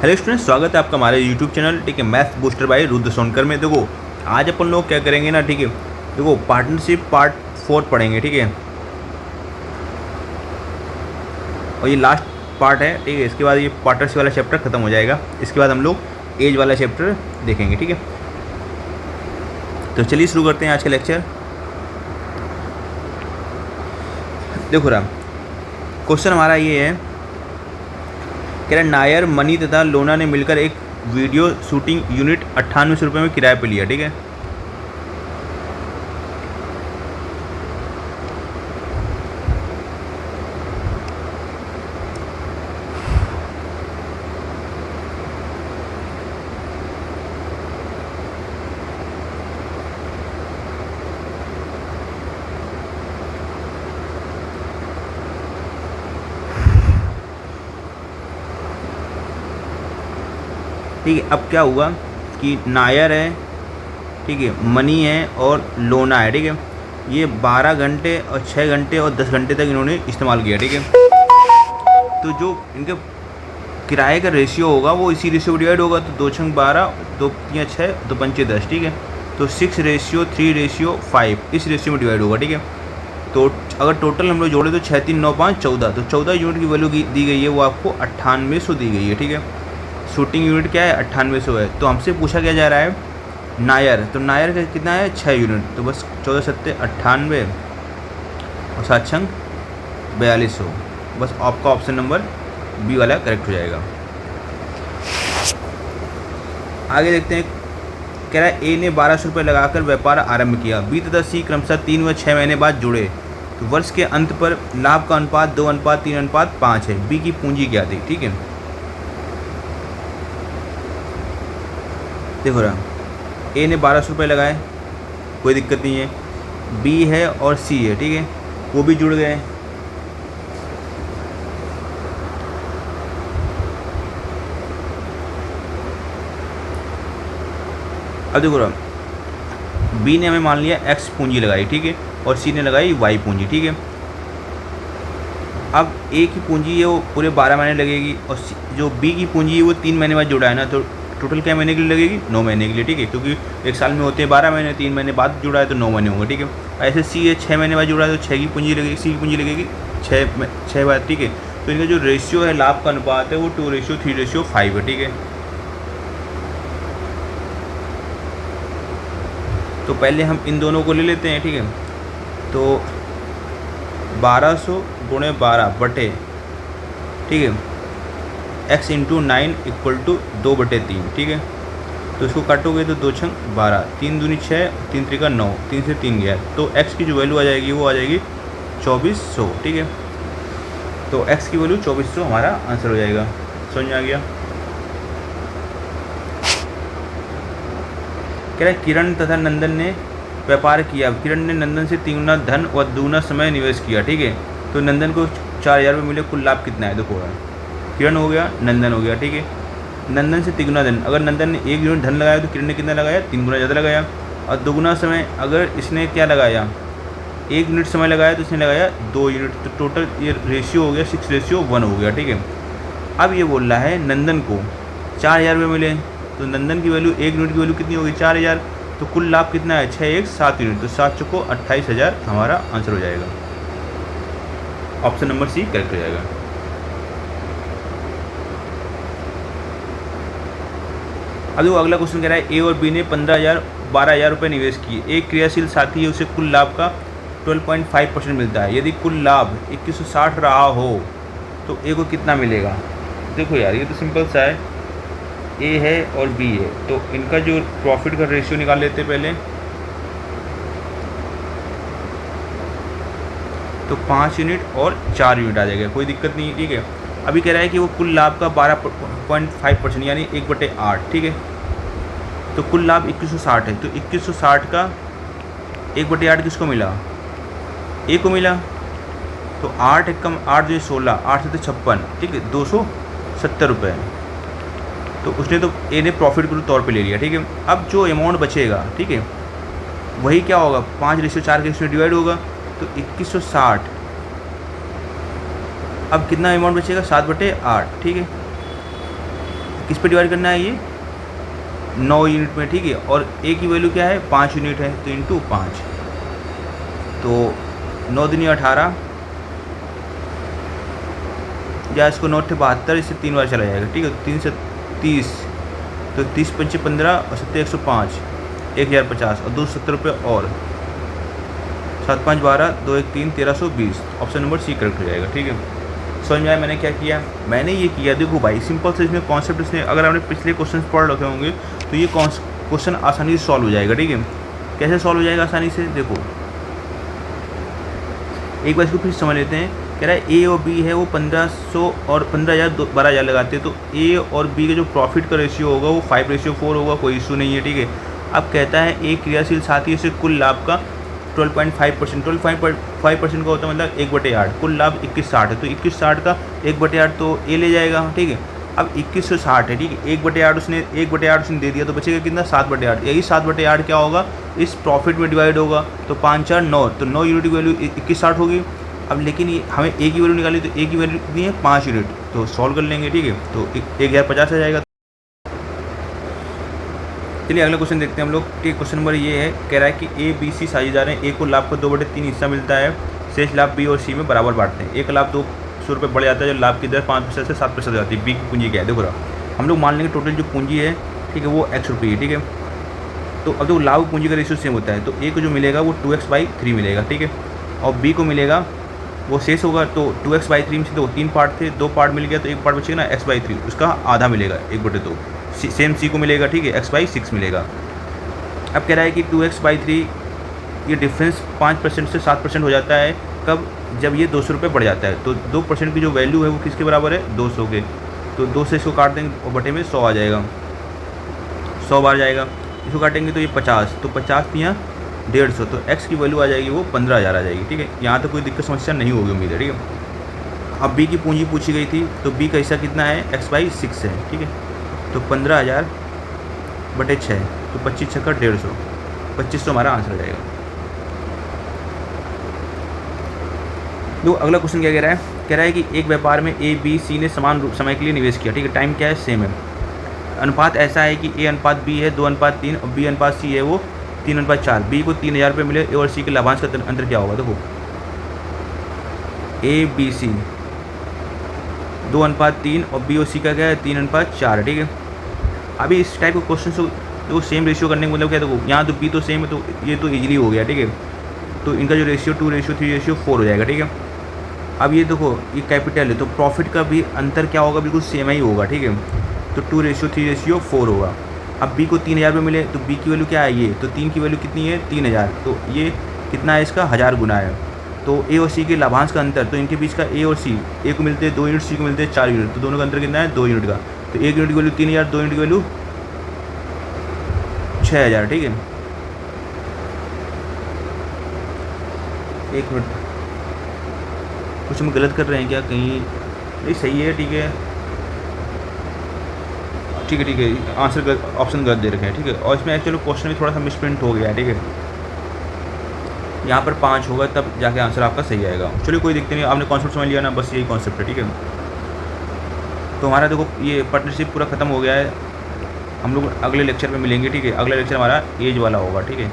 Hello student, स्वागत है आपका हमारे यूट्यूब चैनल ठीक है math booster by Rudra Sonkar में। देखो आज अपन लोग क्या करेंगे ना, ठीक है। देखो पार्टनरशिप पार्ट 4 पढ़ेंगे, ठीक है। और ये लास्ट पार्ट है, ठीक है। इसके बाद ये पार्टनरशिप वाला चैप्टर खत्म हो जाएगा। इसके बाद हम लोग एज वाला चैप्टर देखेंगे, ठीक है। तो चलिए शुरू करते हैं आज का लेक्चर। देखो राम, क्वेश्चन हमारा ये है, कह रहा नायर, मनी तथा लोना ने मिलकर एक वीडियो शूटिंग यूनिट 9800 रुपये में किराए पे लिया, ठीक है। ठीक है, अब क्या हुआ कि नायर है, ठीक है, मनी है और लोना है, ठीक है। ये 12 घंटे और 6 घंटे और 10 घंटे तक इन्होंने इस्तेमाल किया, ठीक है। तो जो इनके किराए का रेशियो होगा वो इसी रेशियो में डिवाइड होगा। तो 2 छंग 12, 2 तियाँ 6, 2 पंचे 10, ठीक है। तो 6:3:5 इस रेशियो में डिवाइड होगा, ठीक है। तो अगर टोटल हम लोग जोड़े तो 6 3 9 5 14, तो 14 यूनिट की वैल्यू दी गई है, वो आपको 9800 दी गई है, ठीक है। शूटिंग यूनिट क्या है, 9800 है। तो हमसे पूछा क्या जा रहा है नायर, तो नायर का कितना है 6 यूनिट, तो बस 14 सत्ते 98 और 7 छंग 4200। बस आपका ऑप्शन नंबर बी वाला करेक्ट हो जाएगा। आगे देखते हैं, कह रहा है ए ने 1200 रुपये लगाकर व्यापार आरंभ किया। बी तथा सी क्रमशः 3 व 6 महीने बाद जुड़े, तो वर्ष के अंत पर लाभ का अनुपात 2:3:5 है। बी की पूंजी क्या थी, ठीक है। देखो रहा, ए ने 1200 रुपये लगाए, कोई दिक्कत नहीं है। बी है और सी है, ठीक है, वो भी जुड़ गए। अब देखो रहा, बी ने हमें मान लिया एक्स पूंजी लगाई, ठीक है, और सी ने लगाई वाई पूंजी, ठीक है। अब ए की पूंजी है वो पूरे 12 महीने लगेगी, और जो बी की पूंजी है वो 3 महीने बाद जुड़ा है ना, तो टोटल क्या महीने के लिए लगेगी, 9 महीने के लिए, ठीक है। क्योंकि एक साल में होते हैं 12 महीने, 3 महीने बाद जुड़ा है तो 9 महीने होंगे, ठीक है। ऐसे सी है 6 महीने बाद जुड़ा है तो 6 की पूंजी लगेगी, सी की पूंजी लगेगी 6 बाद, ठीक है। तो इनका जो रेशियो है, लाभ का अनुपात है, वो 2:3:5 है, ठीक है। तो पहले हम इन दोनों को ले लेते हैं, ठीक है। तो 1200 × 12 बटे, ठीक है, x × 9 = 2/3, ठीक है। तो इसको काटोगे तो 2 छंग 12, 3 दूनी 6, 3 त्रिका 9, 3 से 3 गया, तो x की जो वैल्यू आ जाएगी वो आ जाएगी 2400, ठीक है। तो x की वैल्यू 2400 हमारा आंसर हो जाएगा। समझ में आ गया। कह रहा है किरण तथा नंदन ने व्यापार किया। किरण ने नंदन से 3 गुना धन और 2 गुना समय निवेश किया, ठीक है। तो नंदन को 4000 रुपये मिले, कुल लाभ कितना है, देखो किरण हो गया, नंदन हो गया, ठीक है। नंदन से 3 गुना धन, अगर नंदन ने 1 यूनिट धन लगाया तो किरण ने कितना लगाया, 3 गुना ज़्यादा लगाया। और 2 गुना समय, अगर इसने क्या लगाया, 1 यूनिट समय लगाया तो इसने लगाया 2 यूनिट, तो टोटल ये रेशियो हो गया 6:1 हो गया, ठीक है। अब ये बोल रहा है नंदन को 4000 रुपये मिले, तो नंदन की वैल्यू 1 यूनिट की वैल्यू कितनी होगी, 4000। तो कुल लाभ कितना है, 6 1 7 यूनिट, तो 7 चौको 28000 हमारा आंसर हो जाएगा। ऑप्शन नंबर सी करेक्ट हो जाएगा। अब देखो अगला क्वेश्चन कह रहा है ए और बी ने 12,000 रुपये निवेश किए। एक क्रियाशील साथी है, उसे कुल लाभ का 12.5% मिलता है। यदि कुल लाभ 2160 रहा हो तो ए को कितना मिलेगा। देखो यार, ये तो सिंपल सा है, ए है और बी है, तो इनका जो प्रॉफिट का रेशियो निकाल लेते हैं पहले। तो 5 यूनिट और 4 यूनिट आ जाएगा, कोई दिक्कत नहीं है, ठीक है। अभी कह रहा है कि वो कुल लाभ का 12.5% यानी 1/8, ठीक है। तो कुल लाभ 2160 है, तो 2160 का 1/8 किसको मिला, ए को मिला। तो 8 एकम 8 जो 16, 8 से 56, ठीक है, 270 रुपये। तो उसने तो ए ने प्रॉफिट के तौर पे ले लिया, ठीक है। अब जो अमाउंट बचेगा, ठीक है, वही क्या होगा, 5:4 के इसमें डिवाइड होगा, तो 2160। अब कितना अमाउंट बचेगा, 7/8, ठीक है। किस पे डिवाइड करना है, ये 9 यूनिट में, ठीक है। और ए की वैल्यू क्या है, 5 यूनिट है, तो इंटू 5, तो 9 दूनी 18, या इसको 9 थे 72, इससे 3 बार चला जाएगा, ठीक है। 3 से 30, तो 30 पंचे 15 और 7 105, 1050 और 270 रुपये और 7 5 12, 2 1 3, 1320। ऑप्शन नंबर सी करेक्ट हो जाएगा, ठीक है। समझ में आया मैंने क्या किया, मैंने ये किया, देखो भाई सिंपल से इसमें कॉन्सेप्ट, इसमें अगर आपने पिछले क्वेश्चन पढ़ रखे होंगे तो ये क्वेश्चन आसानी से सॉल्व हो जाएगा, ठीक है। कैसे सॉल्व हो जाएगा आसानी से, देखो एक बार इसको फिर समझ लेते हैं। कह रहा है ए और बी है वो 1500 और 15,000 12,000 लगाते हैं, तो ए और बी का जो प्रॉफिट का रेशियो होगा वो 5:4 होगा, कोई इशू नहीं है, ठीक है। अब कहता है एक क्रियाशील साथी से कुल लाभ का 12.5%, 12.5% का होता है मतलब 1/8, कुल लाभ 2160 है, तो 2160 का 1/8 तो ए ले जाएगा, ठीक है। अब 2160 है, ठीक है, 1/8 उसने दे दिया, तो बचेगा कितना, 7/8। यही 7/8 क्या होगा, इस प्रॉफिट में डिवाइड होगा, तो 5 4 9, तो 9 यूनिट की वैल्यू 2160 होगी। अब लेकिन ये हमें ए की वैल्यू निकाली, तो ए की वैल्यू कितनी है, 5 यूनिट, तो सॉल्व कर लेंगे, ठीक है। तो 1050 आ जाएगा। चलिए अगला क्वेश्चन देखते हैं हम लोग, ठीक। क्वेश्चन नंबर ये है, कह रहा है कि ए बी सी साझेदार हैं, ए को लाभ का 2/3 हिस्सा मिलता है, शेष लाभ बी और सी में बराबर बांटते हैं। ए का लाभ 200 रुपये बढ़ जाता है, जो लाभ की दर 5% से 7% हो जाती है। बी की पूंजी क्या है, देखो रहा हम लोग मान लेंगे टोटल जो पूंजी है, ठीक है, वो x रुपये है, ठीक है। तो अब जो लाभ पूंजी का रेशियो सेम होता है, तो ए को जो मिलेगा वो 2x/3 मिलेगा, ठीक है। और बी को मिलेगा वो शेष होगा, तो 2x/3 में से तो 3 पार्ट थे, 2 पार्ट मिल गया, तो 1 पार्ट बचेगा ना, x/3, उसका आधा मिलेगा 1/2। सेम सी को मिलेगा, ठीक है, x/6 मिलेगा। अब कह रहा है कि 2x/3 ये डिफरेंस 5% से 7% हो जाता है, कब, जब ये 200 रुपये बढ़ जाता है। तो 2% की जो वैल्यू है वो किसके बराबर है, 200 के, तो 2 से इसको काट देंगे और बटे में 100 आ जाएगा, 100 बार जाएगा, इसको काटेंगे तो ये 50, तो 50 या 150, तो x की वैल्यू आ जाएगी वो 15,000 आ जाएगी, ठीक है। यहाँ तो कोई दिक्कत समस्या नहीं होगी उम्मीद है, ठीक है। अब बी की पूंजी पूछी गई थी, तो बी का हिस्सा कितना है, x/6 है, ठीक है। तो 15,000 बटे 6, तो 25 छक्का 150, 2500 हमारा आंसर आ जाएगा। तो अगला क्वेश्चन क्या कह रहा है, कह रहा है कि एक व्यापार में ए बी सी ने समान समय के लिए निवेश किया, ठीक है। टाइम क्या है, सेम है। अनुपात ऐसा है कि ए अनुपात बी है 2:3 और बी अनुपात सी है वो 3:4। बी को 3,000 रुपये मिले, ए और सी के लाभांश का अंतर क्या होगा, देखो ए बी सी 2:3 और बी और सी का क्या है 3:4, ठीक है। अभी इस टाइप के क्वेश्चन को तो सेम रेशियो करने का मतलब क्या, देखो यहाँ तो बी तो सेम है, तो ये तो इजीली हो गया, ठीक है। तो इनका जो रेशियो 2:3:4 हो जाएगा, ठीक है। अब ये देखो ये कैपिटल है, तो प्रॉफिट का भी अंतर क्या होगा, बिल्कुल सेम ही होगा, ठीक है। तो 2:3:4 होगा। अब बी को 3,000 रुपये मिले, तो बी की वैल्यू क्या है, ये तो 3 की वैल्यू कितनी है, 3,000, तो ये कितना है, इसका 1000 गुना है। तो ए और सी के लाभांश का अंतर, तो इनके बीच का ए और सी, ए को मिलते हैं 2 यूनिट, सी को मिलते हैं 4 यूनिट, तो दोनों का अंतर कितना है, 2 यूनिट का। तो 1 यूनिट की वैल्यू 3,000, 2 यूनिट की वैल्यू 6,000, ठीक है। 1 मिनट, कुछ हम गलत कर रहे हैं क्या कहीं, नहीं सही है, ठीक है, ठीक है, ठीक है, आंसर ऑप्शन गलत दे रखे हैं, ठीक है। और इसमें एक्चुअली क्वेश्चन भी थोड़ा सा मिसप्रिंट हो गया है, ठीक है। यहाँ पर 5 होगा तब जाके आंसर आपका सही आएगा। चलिए कोई दिक्कत नहीं, आपने कॉन्सेप्ट समझ लिया ना, बस यही कॉन्सेप्ट है, ठीक है। तो हमारा देखो ये पार्टनरशिप पूरा ख़त्म हो गया है, हम लोग अगले लेक्चर में मिलेंगे, ठीक है। अगला लेक्चर हमारा एज वाला होगा, ठीक है।